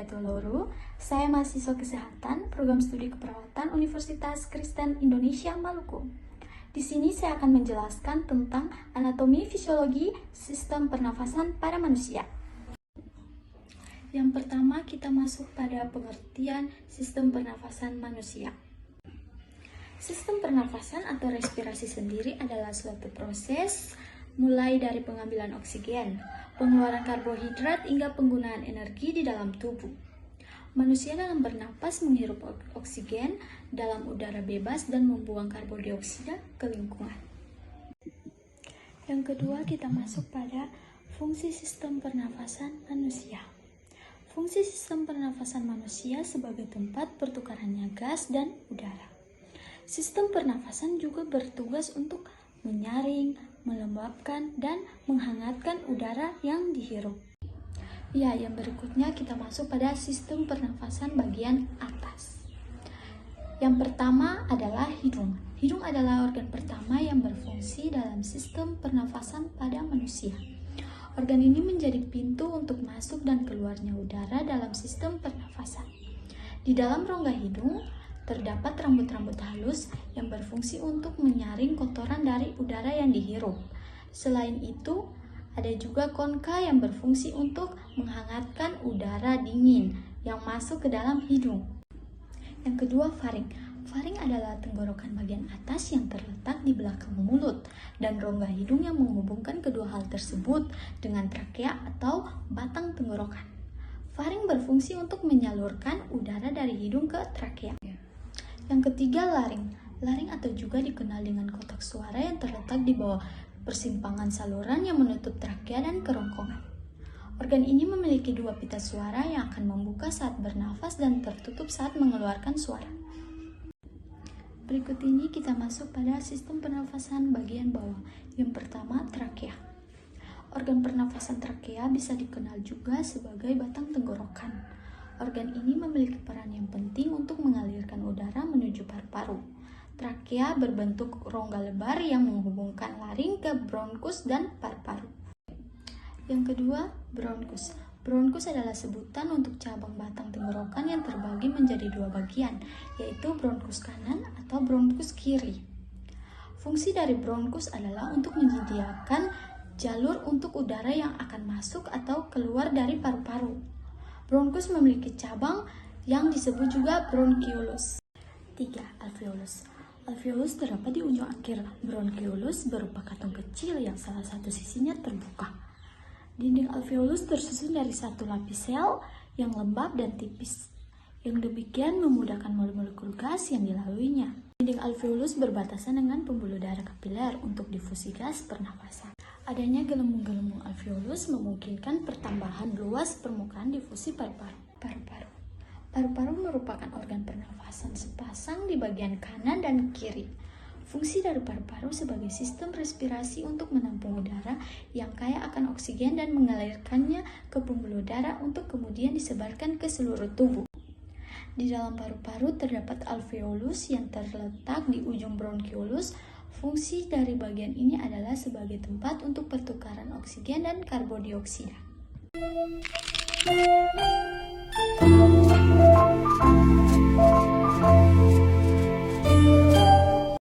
Widiatuluru. Saya mahasiswa kesehatan program studi keperawatan Universitas Kristen Indonesia Maluku. Di sini saya akan menjelaskan tentang anatomi fisiologi sistem pernafasan pada manusia. Yang pertama, kita masuk pada pengertian sistem pernafasan manusia. Sistem pernafasan atau respirasi sendiri adalah suatu proses mulai dari pengambilan oksigen, pengeluaran karbohidrat hingga penggunaan energi di dalam tubuh. Manusia dalam bernapas menghirup oksigen dalam udara bebas dan membuang karbon dioksida ke lingkungan. Yang kedua, kita masuk pada fungsi sistem pernafasan manusia. Fungsi sistem pernafasan manusia sebagai tempat pertukarannya gas dan udara. Sistem pernafasan juga bertugas untuk menyaring, melembabkan, dan menghangatkan udara yang dihirup. Ya, yang berikutnya kita masuk pada sistem pernafasan bagian atas. Yang pertama adalah hidung. Hidung adalah organ pertama yang berfungsi dalam sistem pernafasan pada manusia. Organ ini menjadi pintu untuk masuk dan keluarnya udara dalam sistem pernafasan. Di dalam rongga hidung terdapat rambut-rambut halus yang berfungsi untuk menyaring kotoran dari udara yang dihirup. Selain itu, ada juga konka yang berfungsi untuk menghangatkan udara dingin yang masuk ke dalam hidung. Yang kedua, faring. Faring adalah tenggorokan bagian atas yang terletak di belakang mulut dan rongga hidung yang menghubungkan kedua hal tersebut dengan trakea atau batang tenggorokan. Faring berfungsi untuk menyalurkan udara dari hidung ke trakea. Yang ketiga, laring. Laring atau juga dikenal dengan kotak suara yang terletak di bawah persimpangan saluran yang menutup trakea dan kerongkongan. Organ ini memiliki dua pita suara yang akan membuka saat bernafas dan tertutup saat mengeluarkan suara. Berikut ini kita masuk pada sistem pernafasan bagian bawah. Yang pertama, trakea. Organ pernafasan trakea bisa dikenal juga sebagai batang tenggorokan. Organ ini memiliki peran yang penting untuk mengalirkan udara menuju paru-paru. Trakea berbentuk rongga lebar yang menghubungkan laring ke bronkus dan paru-paru. Yang kedua, bronkus. Bronkus adalah sebutan untuk cabang batang tenggorokan yang terbagi menjadi dua bagian, yaitu bronkus kanan atau bronkus kiri. Fungsi dari bronkus adalah untuk menyediakan jalur untuk udara yang akan masuk atau keluar dari paru-paru. Bronkus memiliki cabang yang disebut juga bronkiolus. 3. Alveolus. Alveolus terdapat di ujung akhir bronkiolus berupa kantung kecil yang salah satu sisinya terbuka. Dinding alveolus tersusun dari satu lapis sel yang lembab dan tipis, yang demikian memudahkan molekul gas yang dilaluinya. Dinding alveolus berbatasan dengan pembuluh darah kapiler untuk difusi gas pernafasan. Adanya gelembung-gelembung alveolus memungkinkan pertambahan luas permukaan difusi paru-paru. Paru-paru merupakan organ pernafasan sepasang di bagian kanan dan kiri. Fungsi dari paru-paru sebagai sistem respirasi untuk menampung udara yang kaya akan oksigen dan mengalirkannya ke pembuluh darah untuk kemudian disebarkan ke seluruh tubuh. Di dalam paru-paru terdapat alveolus yang terletak di ujung bronkiolus. Fungsi dari bagian ini adalah sebagai tempat untuk pertukaran oksigen dan karbon dioksida.